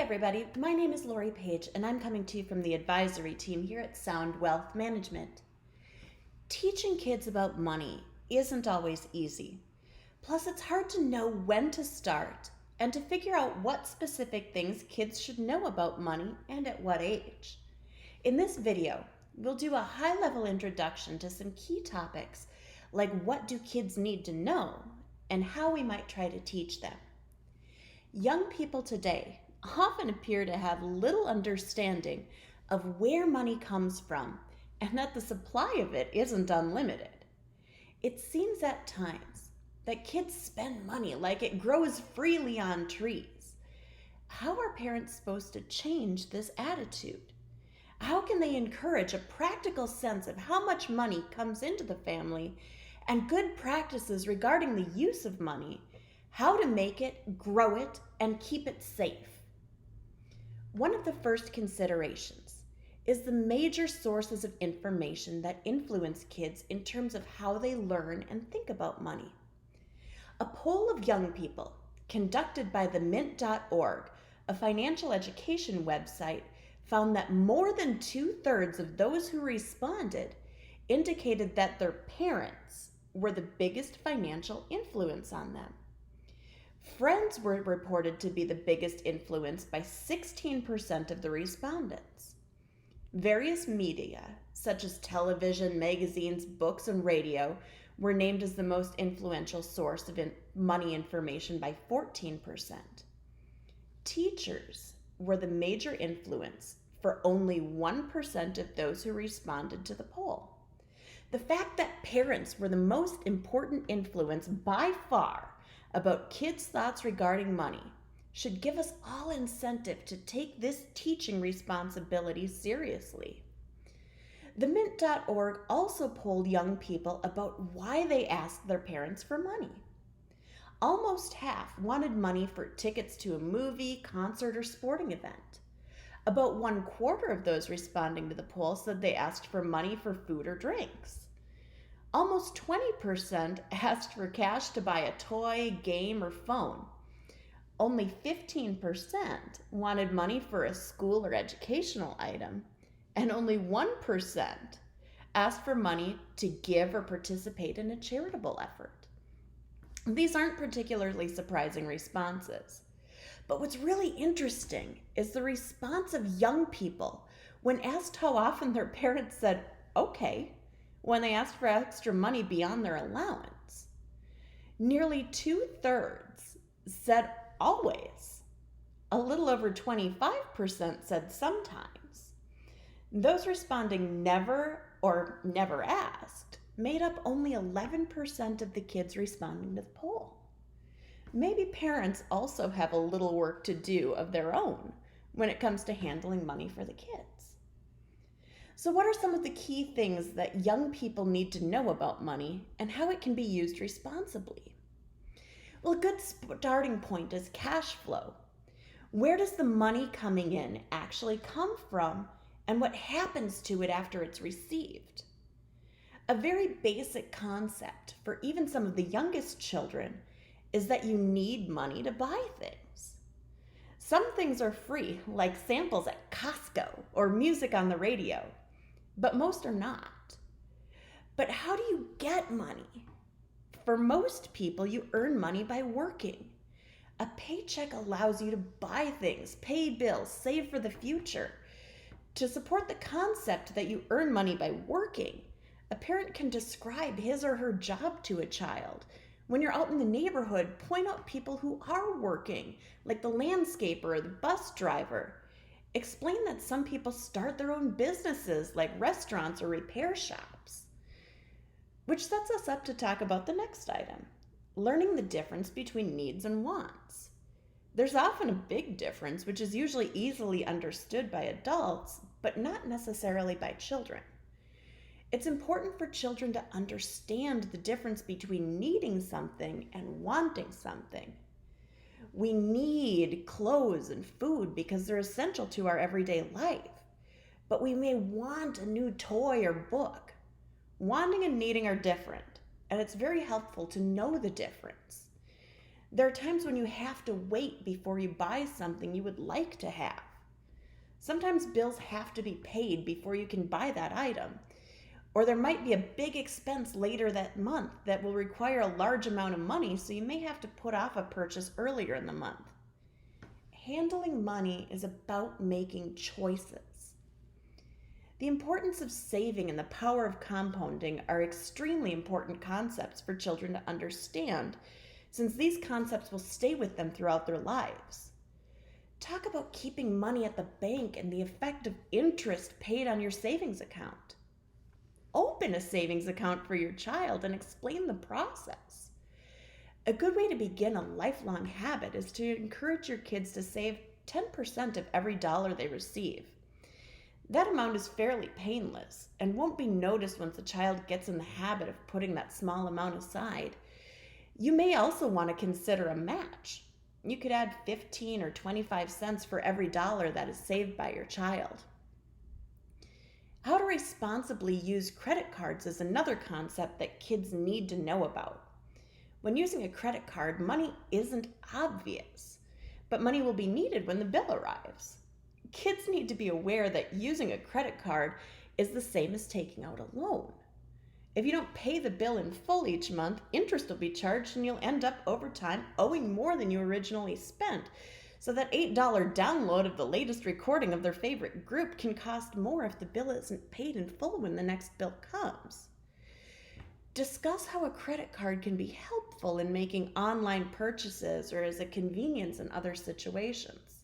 everybody, my name is Lori Page, and I'm coming to you from the advisory team here at Sound Wealth Management. Teaching kids about money isn't always easy. Plus, it's hard to know when to start and to figure out what specific things kids should know about money and at what age. In this video, we'll do a high-level introduction to some key topics like what do kids need to know and how we might try to teach them. Young people today often appear to have little understanding of where money comes from and that the supply of it isn't unlimited. It seems at times that kids spend money like it grows freely on trees. How are parents supposed to change this attitude? How can they encourage a practical sense of how much money comes into the family and good practices regarding the use of money, how to make it, grow it, and keep it safe? One of the first considerations is the major sources of information that influence kids in terms of how they learn and think about money. A poll of young people conducted by the Mint.org, a financial education website, found that more than 2/3 of those who responded indicated that their parents were the biggest financial influence on them. Friends were reported to be the biggest influence by 16% of the respondents. Various media, such as television, magazines, books, and radio, were named as the most influential source of money information by 14%. Teachers were the major influence for only 1% of those who responded to the poll. The fact that parents were the most important influence by far about kids' thoughts regarding money should give us all incentive to take this teaching responsibility seriously. The Mint.org also polled young people about why they asked their parents for money. Almost half wanted money for tickets to a movie, concert, or sporting event. About 1/4 of those responding to the poll said they asked for money for food or drinks. Almost 20% asked for cash to buy a toy, game, or phone. Only 15% wanted money for a school or educational item, and only 1% asked for money to give or participate in a charitable effort. These aren't particularly surprising responses, but what's really interesting is the response of young people when asked how often their parents said, okay, when they asked for extra money beyond their allowance. Nearly 2/3 said always. A little over 25% said sometimes. Those responding never or never asked made up only 11% of the kids responding to the poll. Maybe parents also have a little work to do of their own when it comes to handling money for the kids. So what are some of the key things that young people need to know about money and how it can be used responsibly? Well, a good starting point is cash flow. Where does the money coming in actually come from and what happens to it after it's received? A very basic concept for even some of the youngest children is that you need money to buy things. Some things are free, like samples at Costco or music on the radio, but most are not. But how do you get money? For most people, you earn money by working. A paycheck allows you to buy things, pay bills, save for the future. To support the concept that you earn money by working, a parent can describe his or her job to a child. When you're out in the neighborhood, point out people who are working, like the landscaper or the bus driver. Explain that some people start their own businesses like restaurants or repair shops. Which sets us up to talk about the next item, learning the difference between needs and wants. There's often a big difference, which is usually easily understood by adults, but not necessarily by children. It's important for children to understand the difference between needing something and wanting something. We need clothes and food because they're essential to our everyday life, but we may want a new toy or book. Wanting and needing are different, and it's very helpful to know the difference. There are times when you have to wait before you buy something you would like to have. Sometimes bills have to be paid before you can buy that item. Or there might be a big expense later that month that will require a large amount of money, so you may have to put off a purchase earlier in the month. Handling money is about making choices. The importance of saving and the power of compounding are extremely important concepts for children to understand, since these concepts will stay with them throughout their lives. Talk about keeping money at the bank and the effect of interest paid on your savings account. Open a savings account for your child and explain the process. A good way to begin a lifelong habit is to encourage your kids to save 10% of every dollar they receive. That amount is fairly painless and won't be noticed once a child gets in the habit of putting that small amount aside. You may also want to consider a match. You could add 15 or 25 cents for every dollar that is saved by your child. How to responsibly use credit cards is another concept that kids need to know about. When using a credit card, money isn't obvious, but money will be needed when the bill arrives. Kids need to be aware that using a credit card is the same as taking out a loan. If you don't pay the bill in full each month, interest will be charged and you'll end up over time owing more than you originally spent. So that $8 download of the latest recording of their favorite group can cost more if the bill isn't paid in full when the next bill comes. Discuss how a credit card can be helpful in making online purchases or as a convenience in other situations.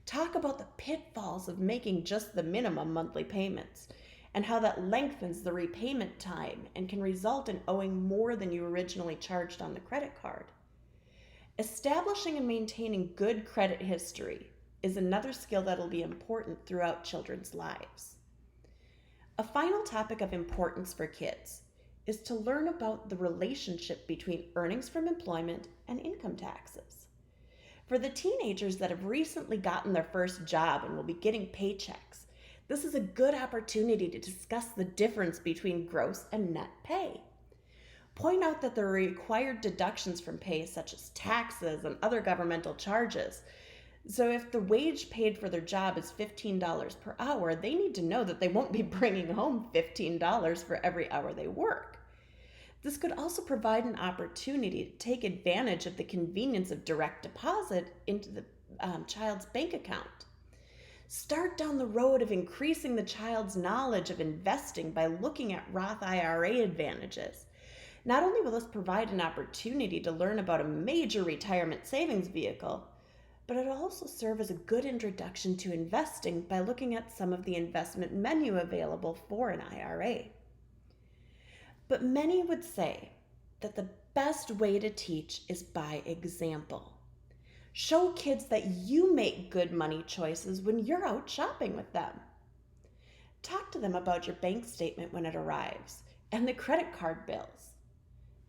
Talk about the pitfalls of making just the minimum monthly payments and how that lengthens the repayment time and can result in owing more than you originally charged on the credit card. Establishing and maintaining good credit history is another skill that will be important throughout children's lives. A final topic of importance for kids is to learn about the relationship between earnings from employment and income taxes. For the teenagers that have recently gotten their first job and will be getting paychecks, this is a good opportunity to discuss the difference between gross and net pay. Point out that there are required deductions from pay, such as taxes and other governmental charges. So if the wage paid for their job is $15 per hour, they need to know that they won't be bringing home $15 for every hour they work. This could also provide an opportunity to take advantage of the convenience of direct deposit into the child's bank account. Start down the road of increasing the child's knowledge of investing by looking at Roth IRA advantages. Not only will this provide an opportunity to learn about a major retirement savings vehicle, but it'll also serve as a good introduction to investing by looking at some of the investment menu available for an IRA. But many would say that the best way to teach is by example. Show kids that you make good money choices when you're out shopping with them. Talk to them about your bank statement when it arrives and the credit card bills.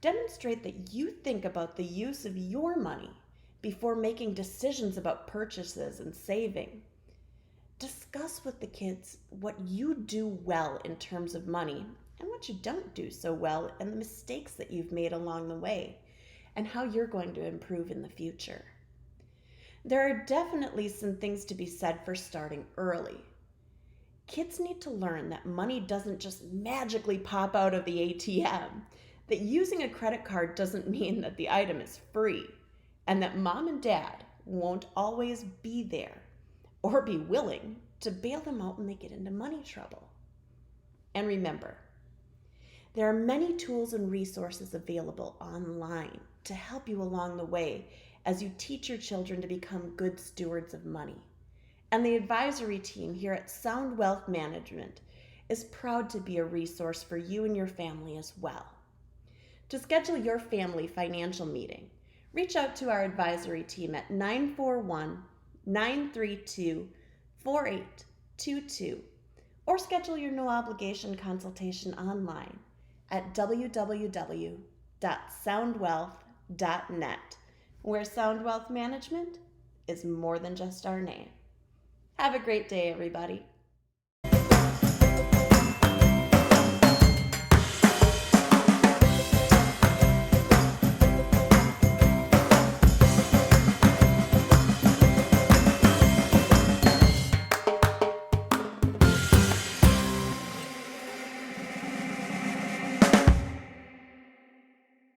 Demonstrate that you think about the use of your money before making decisions about purchases and saving. Discuss with the kids what you do well in terms of money and what you don't do so well and the mistakes that you've made along the way and how you're going to improve in the future. There are definitely some things to be said for starting early. Kids need to learn that money doesn't just magically pop out of the ATM, that using a credit card doesn't mean that the item is free, and that mom and dad won't always be there or be willing to bail them out when they get into money trouble. And remember, there are many tools and resources available online to help you along the way as you teach your children to become good stewards of money. And the advisory team here at Sound Wealth Management is proud to be a resource for you and your family as well. To schedule your family financial meeting, reach out to our advisory team at 941-932-4822 or schedule your no obligation consultation online at www.soundwealth.net, where Sound Wealth Management is more than just our name. Have a great day, everybody.